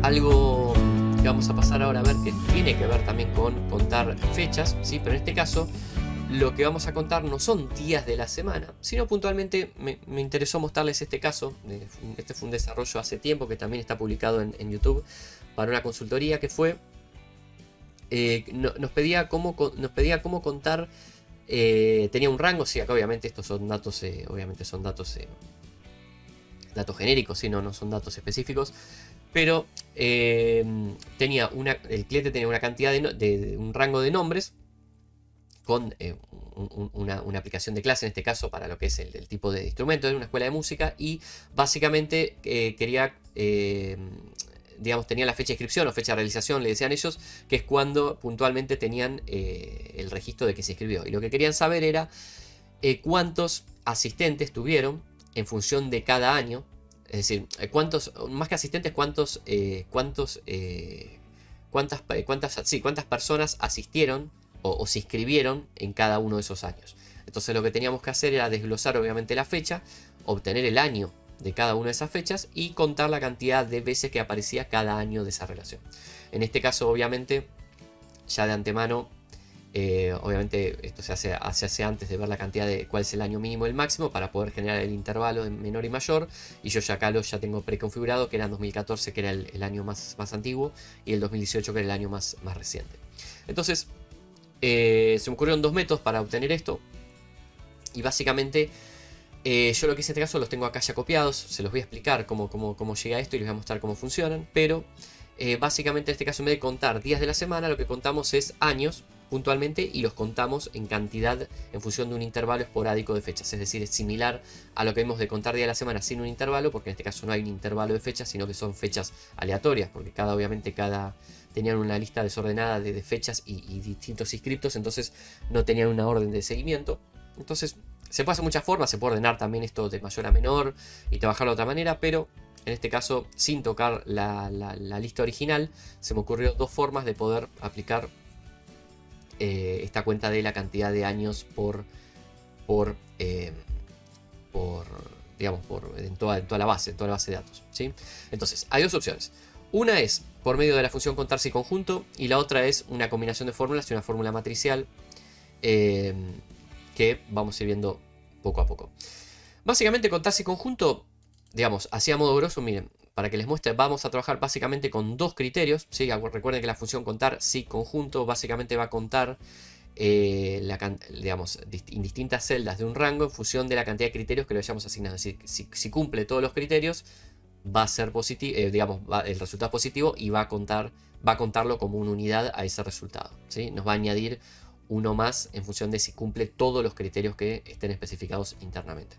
algo que vamos a pasar ahora a ver que tiene que ver también con contar fechas, ¿sí? Pero en este caso lo que vamos a contar no son días de la semana, sino puntualmente me interesó mostrarles este caso. Este fue un desarrollo hace tiempo que también está publicado en YouTube para una consultoría que fue... nos pedía cómo contar... tenía un rango, sí, acá obviamente estos son datos, datos genéricos, ¿sí? No son datos específicos, pero el cliente tenía una cantidad un rango de nombres con una aplicación de clase, en este caso para lo que es el tipo de instrumento, era una escuela de música, y básicamente quería, digamos, tenía la fecha de inscripción o fecha de realización, le decían ellos, que es cuando puntualmente tenían el registro de que se inscribió. Y lo que querían saber era cuántos asistentes tuvieron en función de cada año. Es decir, más que asistentes, cuántas personas asistieron o se inscribieron en cada uno de esos años. Entonces lo que teníamos que hacer era desglosar obviamente la fecha, obtener el año de cada una de esas fechas y contar la cantidad de veces que aparecía cada año de esa relación. En este caso, obviamente, ya de antemano, obviamente esto se hace antes de ver la cantidad de cuál es el año mínimo y el máximo para poder generar el intervalo de menor y mayor. Y yo ya acá ya tengo preconfigurado que era 2014, que era el año más antiguo, y el 2018, que era el año más reciente. Entonces, se me ocurrieron dos métodos para obtener esto. Y básicamente, yo lo que hice en este caso los tengo acá ya copiados. Se los voy a explicar cómo llega a esto y les voy a mostrar cómo funcionan. Pero básicamente en este caso, en vez de contar días de la semana, lo que contamos es años puntualmente, y los contamos en cantidad en función de un intervalo esporádico de fechas. Es decir, es similar a lo que vemos de contar día de la semana sin un intervalo, porque en este caso no hay un intervalo de fechas, sino que son fechas aleatorias, porque tenían una lista desordenada de fechas y distintos inscriptos, entonces no tenían una orden de seguimiento. Entonces se puede hacer muchas formas, se puede ordenar también esto de mayor a menor y trabajarlo de otra manera, pero en este caso, sin tocar la lista original, se me ocurrió dos formas de poder aplicar esta cuenta de la cantidad de años en toda la base de datos, ¿sí? Entonces, hay dos opciones. Una es por medio de la función contarse y conjunto, y la otra es una combinación de fórmulas y una fórmula matricial que vamos a ir viendo poco a poco. Básicamente, contarse y conjunto, digamos, así a modo grosso, miren, para que les muestre, vamos a trabajar básicamente con dos criterios, ¿sí? Recuerden que la función contar sí conjunto básicamente va a contar digamos, en distintas celdas de un rango en función de la cantidad de criterios que le hayamos asignado. Es decir, si cumple todos los criterios, va a ser positivo, digamos, el resultado es positivo y va a contarlo como una unidad a ese resultado, ¿sí? Nos va a añadir uno más en función de si cumple todos los criterios que estén especificados internamente.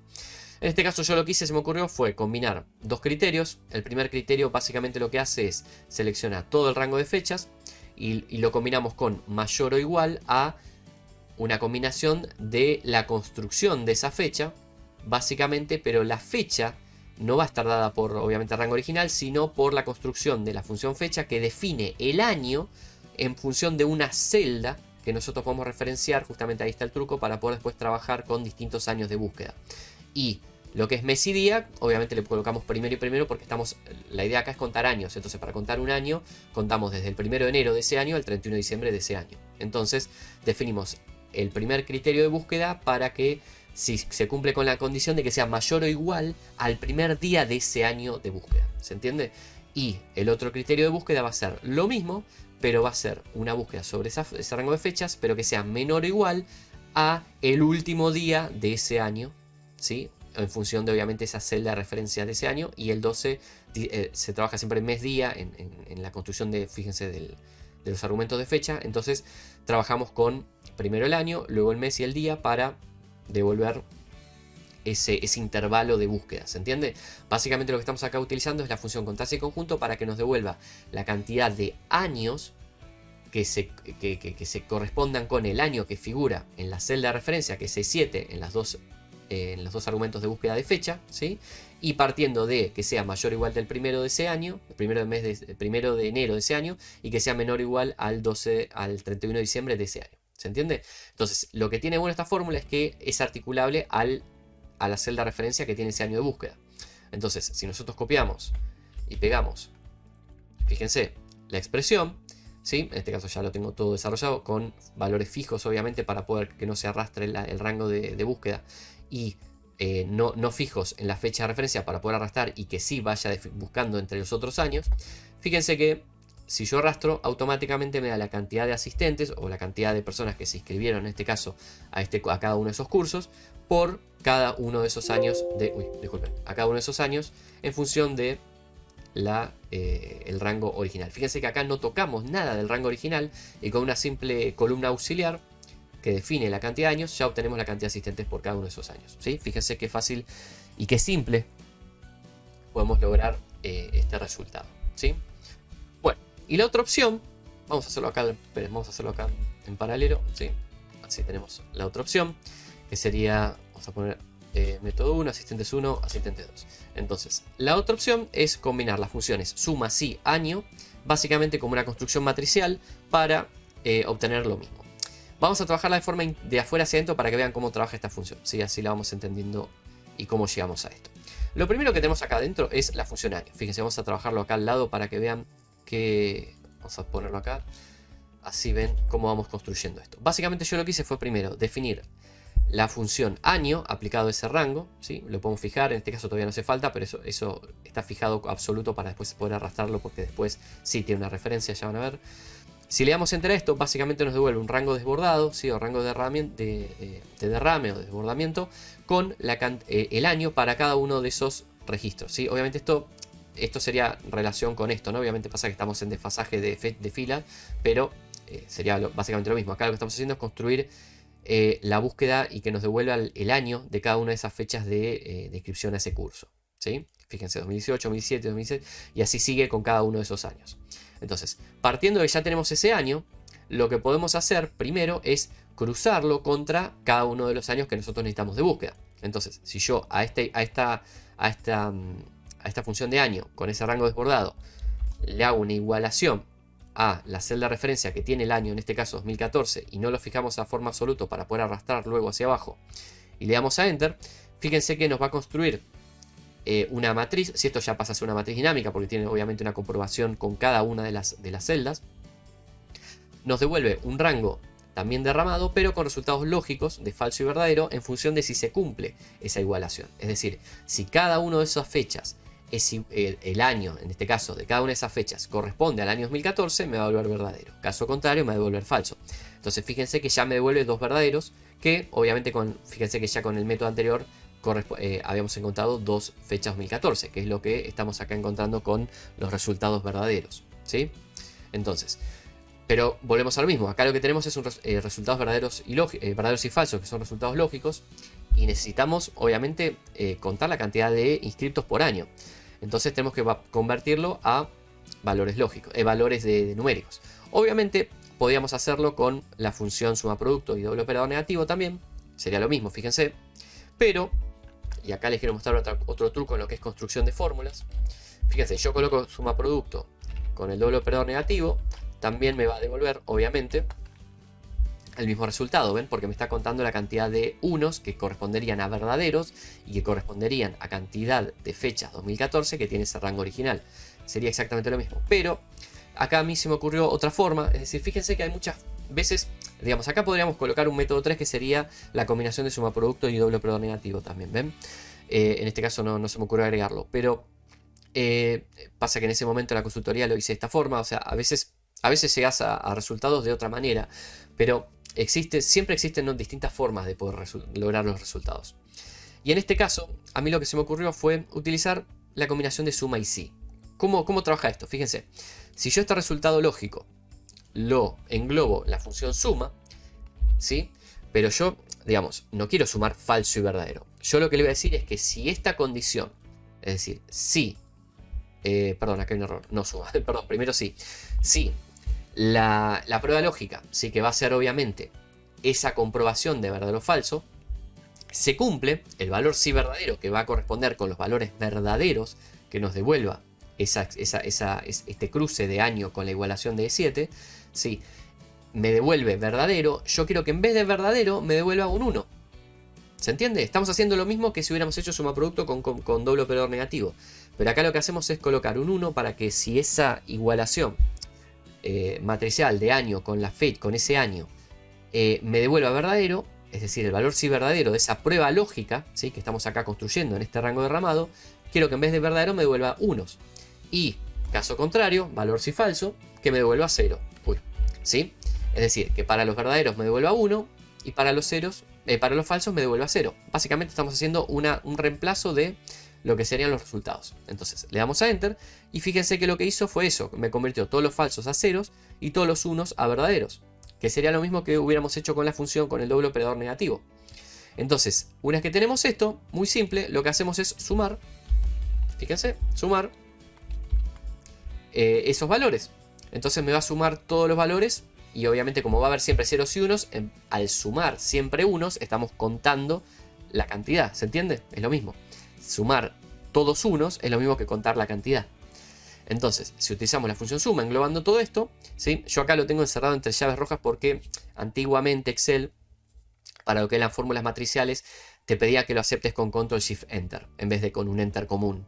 En este caso, yo lo que hice, se me ocurrió, fue combinar dos criterios. El primer criterio básicamente lo que hace es seleccionar todo el rango de fechas y lo combinamos con mayor o igual a una combinación de la construcción de esa fecha, básicamente, pero la fecha no va a estar dada por, obviamente, el rango original, sino por la construcción de la función fecha que define el año en función de una celda que nosotros podemos referenciar. Justamente ahí está el truco para poder después trabajar con distintos años de búsqueda. Y lo que es mes y día, obviamente le colocamos primero y primero porque la idea acá es contar años. Entonces, para contar un año, contamos desde el 1 de enero de ese año al 31 de diciembre de ese año. Entonces, definimos el primer criterio de búsqueda para que si se cumple con la condición de que sea mayor o igual al primer día de ese año de búsqueda. ¿Se entiende? Y el otro criterio de búsqueda va a ser lo mismo, pero va a ser una búsqueda sobre ese rango de fechas, pero que sea menor o igual a el último día de ese año, ¿sí? En función de, obviamente, esa celda de referencia de ese año. Y el 12 se trabaja siempre mes-día en la construcción fíjense, de los argumentos de fecha. Entonces trabajamos con primero el año, luego el mes y el día para devolver ese intervalo de búsqueda. ¿Se entiende? Básicamente lo que estamos acá utilizando es la función contarse y conjunto para que nos devuelva la cantidad de años que se correspondan con el año que figura en la celda de referencia, que es C7 en los dos argumentos de búsqueda de fecha, ¿sí? Y partiendo de que sea mayor o igual del primero de ese año, el primero de enero de ese año, y que sea menor o igual al 31 de diciembre de ese año. ¿Se entiende? Entonces, lo que tiene bueno esta fórmula es que es articulable a la celda de referencia que tiene ese año de búsqueda. Entonces, si nosotros copiamos y pegamos fíjense, la expresión, ¿sí? En este caso ya lo tengo todo desarrollado con valores fijos, obviamente, para poder que no se arrastre el rango de búsqueda, y no fijos en la fecha de referencia para poder arrastrar y que sí vaya buscando entre los otros años. Fíjense que si yo arrastro, automáticamente me da la cantidad de asistentes o la cantidad de personas que se inscribieron, en este caso, a cada uno de esos cursos, por cada uno de esos años a cada uno de esos años, en función de el rango original. Fíjense que acá no tocamos nada del rango original, y con una simple columna auxiliar que define la cantidad de años, ya obtenemos la cantidad de asistentes por cada uno de esos años, ¿sí? Fíjense qué fácil y qué simple podemos lograr este resultado, ¿sí? Bueno, y la otra opción, vamos a hacerlo acá en paralelo, ¿sí? Así tenemos la otra opción, que sería, vamos a poner método 1, asistentes 1, asistentes 2. Entonces, la otra opción es combinar las funciones suma, sí, año, básicamente como una construcción matricial para obtener lo mismo. Vamos a trabajarla de forma de afuera hacia adentro para que vean cómo trabaja esta función, ¿sí? Así la vamos entendiendo y cómo llegamos a esto. Lo primero que tenemos acá adentro es la función año. Fíjense, vamos a trabajarlo acá al lado para que vean que... Vamos a ponerlo acá. Así ven cómo vamos construyendo esto. Básicamente yo lo que hice fue primero definir la función año aplicado a ese rango, ¿sí? Lo podemos fijar, en este caso todavía no hace falta, pero eso está fijado absoluto para después poder arrastrarlo, porque después sí tiene una referencia, ya van a ver. Si le damos enter a esto, básicamente nos devuelve un rango desbordado, ¿sí? O rango de derrame o desbordamiento con el año para cada uno de esos registros, ¿sí? Obviamente esto sería relación con esto, ¿no? Obviamente pasa que estamos en desfasaje de fila, pero sería básicamente lo mismo. Acá lo que estamos haciendo es construir la búsqueda y que nos devuelva el año de cada una de esas fechas de inscripción a ese curso, ¿sí? Fíjense, 2018, 2017, 2016, y así sigue con cada uno de esos años. Entonces, partiendo de que ya tenemos ese año, lo que podemos hacer primero es cruzarlo contra cada uno de los años que nosotros necesitamos de búsqueda. Entonces, si yo a esta función de año con ese rango desbordado le hago una igualación a la celda de referencia que tiene el año, en este caso 2014, y no lo fijamos a forma absoluta para poder arrastrar luego hacia abajo, y le damos a enter, fíjense que nos va a construir una matriz. Si esto ya pasa a ser una matriz dinámica, porque tiene obviamente una comprobación con cada una de las celdas, nos devuelve un rango también derramado, pero con resultados lógicos de falso y verdadero en función de si se cumple esa igualación. Es decir, si cada una de esas fechas es el año, en este caso, de cada una de esas fechas corresponde al año 2014, me va a devolver verdadero. Caso contrario, me va a devolver falso. Entonces, fíjense que ya me devuelve dos verdaderos, que obviamente fíjense que ya con el método anterior habíamos encontrado dos fechas 2014, que es lo que estamos acá encontrando con los resultados verdaderos, ¿sí? Entonces, pero volvemos a lo mismo. Acá lo que tenemos es resultados verdaderos y falsos, que son resultados lógicos, y necesitamos obviamente contar la cantidad de inscriptos por año. Entonces tenemos que convertirlo a valores lógicos, valores de numéricos. Obviamente podríamos hacerlo con la función suma producto y doble operador negativo también, sería lo mismo, fíjense, pero... Y acá les quiero mostrar otro truco en lo que es construcción de fórmulas. Fíjense, yo coloco suma producto con el doble operador negativo. También me va a devolver, obviamente, el mismo resultado, ¿ven? Porque me está contando la cantidad de unos que corresponderían a verdaderos y que corresponderían a cantidad de fechas 2014 que tiene ese rango original. Sería exactamente lo mismo. Pero acá a mí se me ocurrió otra forma. Es decir, fíjense que hay muchas veces... Digamos, acá podríamos colocar un método 3 que sería la combinación de suma producto y doble operador negativo también, ¿ven? En este caso no se me ocurrió agregarlo, pero pasa que en ese momento en la consultoría lo hice de esta forma. O sea, a veces llegas a resultados de otra manera, pero siempre existen, ¿no?, distintas formas de poder lograr los resultados. Y en este caso, a mí lo que se me ocurrió fue utilizar la combinación de suma y sí. ¿Cómo trabaja esto? Fíjense, si yo este resultado lógico lo englobo en la función suma, ¿sí? Pero yo, digamos, no quiero sumar falso y verdadero. Yo lo que le voy a decir es que si esta condición, es decir, si, perdón, acá hay un error, no suma, perdón, primero sí. Si la prueba lógica, sí, que va a ser obviamente esa comprobación de verdadero o falso, se cumple, el valor sí verdadero, que va a corresponder con los valores verdaderos que nos devuelva este cruce de año con la igualación de E7, ¿sí?, me devuelve verdadero. Yo quiero que en vez de verdadero me devuelva un 1. ¿Se entiende? Estamos haciendo lo mismo que si hubiéramos hecho suma producto con doble operador negativo. Pero acá lo que hacemos es colocar un 1 para que si esa igualación matricial de año con la fecha, con ese año, me devuelva verdadero, es decir, el valor sí verdadero de esa prueba lógica, ¿sí?, que estamos acá construyendo en este rango derramado, quiero que en vez de verdadero me devuelva unos. Y, caso contrario, valor sí falso, que me devuelva 0. ¿Sí? Es decir, que para los verdaderos me devuelva 1 y para los falsos me devuelva 0. Básicamente estamos haciendo un reemplazo de lo que serían los resultados. Entonces le damos a Enter y fíjense que lo que hizo fue eso. Me convirtió todos los falsos a ceros y todos los unos a verdaderos. Que sería lo mismo que hubiéramos hecho con la función con el doble operador negativo. Entonces, una vez que tenemos esto, muy simple, lo que hacemos es sumar. Fíjense, sumar esos valores. Entonces me va a sumar todos los valores. Y obviamente como va a haber siempre ceros y unos, al sumar siempre unos, estamos contando la cantidad. ¿Se entiende? Es lo mismo. Sumar todos unos es lo mismo que contar la cantidad. Entonces, si utilizamos la función suma englobando todo esto, ¿sí?, yo acá lo tengo encerrado entre llaves rojas porque antiguamente Excel, para lo que eran fórmulas matriciales, te pedía que lo aceptes con Control Shift Enter en vez de con un Enter común.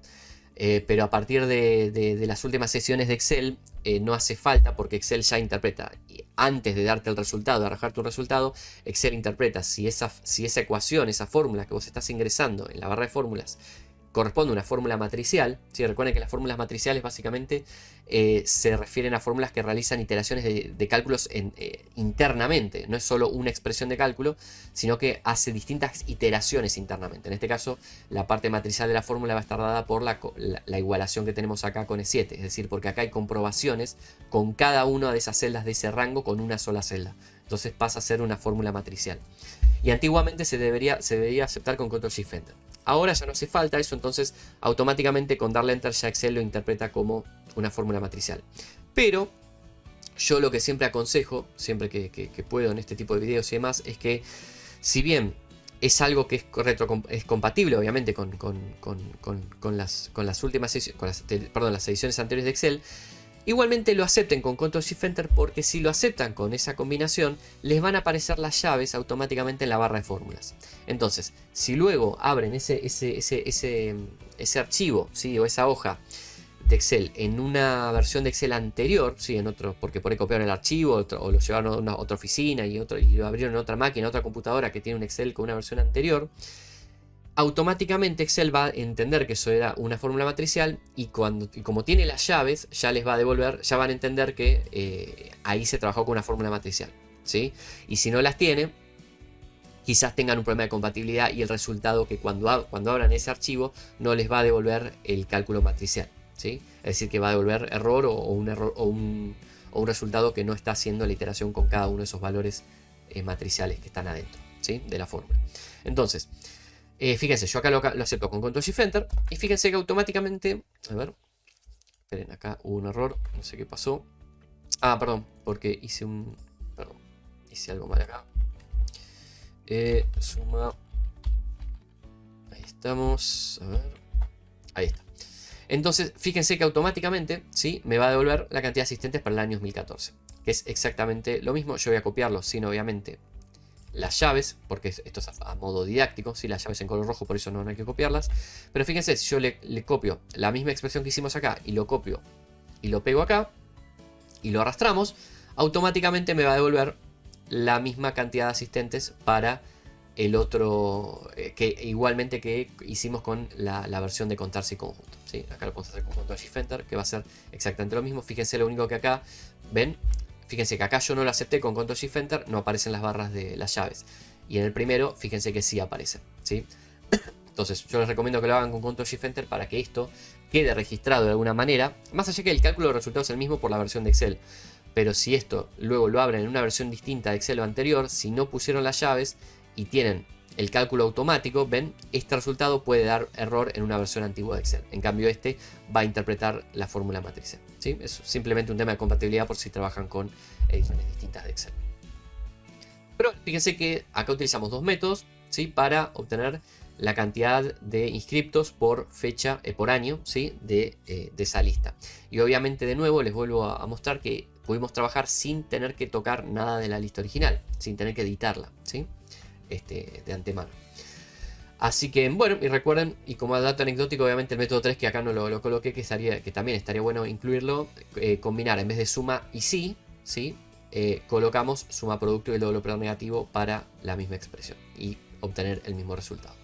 Pero a partir de las últimas sesiones de Excel no hace falta porque Excel ya interpreta. Y antes de darte el resultado, de arrojarte un resultado, Excel interpreta si esa ecuación, esa fórmula que vos estás ingresando en la barra de fórmulas corresponde a una fórmula matricial. ¿Sí? Recuerden que las fórmulas matriciales básicamente se refieren a fórmulas que realizan iteraciones de cálculos internamente. No es solo una expresión de cálculo, sino que hace distintas iteraciones internamente. En este caso, la parte matricial de la fórmula va a estar dada por la igualación que tenemos acá con E7. Es decir, porque acá hay comprobaciones con cada una de esas celdas de ese rango con una sola celda. Entonces pasa a ser una fórmula matricial. Y antiguamente se debería aceptar con Ctrl Shift Enter. Ahora ya no hace falta eso, entonces automáticamente con darle Enter ya Excel lo interpreta como una fórmula matricial. Pero yo lo que siempre aconsejo, siempre que puedo en este tipo de videos y demás, es que si bien es algo que es compatible obviamente con las últimas las ediciones anteriores de Excel, igualmente lo acepten con Ctrl Shift Enter porque si lo aceptan con esa combinación les van a aparecer las llaves automáticamente en la barra de fórmulas. Entonces, si luego abren ese archivo, ¿sí?, o esa hoja de Excel en una versión de Excel anterior, ¿sí?, en otro, porque por ahí copiaron el archivo o lo llevaron a otra oficina y lo abrieron en otra máquina, en otra computadora que tiene un Excel con una versión anterior, automáticamente Excel va a entender que eso era una fórmula matricial y como tiene las llaves, ya les va a devolver, ya van a entender que ahí se trabajó con una fórmula matricial, ¿sí? Y si no las tiene, quizás tengan un problema de compatibilidad y el resultado que cuando abran ese archivo no les va a devolver el cálculo matricial, ¿sí? Es decir, que va a devolver error o un resultado que no está haciendo la iteración con cada uno de esos valores matriciales que están adentro, ¿sí?, de la fórmula. Entonces, fíjense, yo acá lo acepto con Ctrl Shift Enter y fíjense que automáticamente, a ver, esperen, acá hubo un error, no sé qué pasó. Ah, perdón, porque hice algo mal acá. Suma, ahí estamos, a ver, ahí está. Entonces, fíjense que automáticamente, ¿sí?, me va a devolver la cantidad de asistentes para el año 2014, que es exactamente lo mismo. Yo voy a copiarlo sin, obviamente, las llaves, porque esto es a modo didáctico, ¿sí?, las llaves en color rojo, por eso no hay que copiarlas. Pero fíjense, si yo le copio la misma expresión que hicimos acá y lo copio y lo pego acá y lo arrastramos, automáticamente me va a devolver la misma cantidad de asistentes para el otro, que igualmente que hicimos con la versión de contarse y conjunto, ¿sí? Acá lo podemos hacer con Ctrl Shift Enter, que va a ser exactamente lo mismo. Fíjense, lo único que acá, ven, fíjense que acá yo no lo acepté con Ctrl Shift Enter, no aparecen las barras de las llaves. Y en el primero, fíjense que sí aparecen, ¿sí? Entonces yo les recomiendo que lo hagan con Ctrl Shift Enter para que esto quede registrado de alguna manera. Más allá que el cálculo de resultados es el mismo por la versión de Excel. Pero si esto luego lo abren en una versión distinta de Excel o anterior, si no pusieron las llaves y tienen el cálculo automático, ven, este resultado puede dar error en una versión antigua de Excel. En cambio este va a interpretar la fórmula matricial, ¿sí? Es simplemente un tema de compatibilidad por si trabajan con ediciones distintas de Excel. Pero fíjense que acá utilizamos dos métodos, ¿sí?, para obtener la cantidad de inscriptos por fecha, por año, ¿sí?, de esa lista. Y obviamente de nuevo les vuelvo a mostrar que pudimos trabajar sin tener que tocar nada de la lista original, sin tener que editarla, ¿sí?, de antemano. Así que bueno, y recuerden, y como dato anecdótico, obviamente el método 3, que acá no lo coloqué, que también estaría bueno incluirlo, combinar en vez de suma y sí, colocamos suma producto y el doble operador negativo para la misma expresión y obtener el mismo resultado.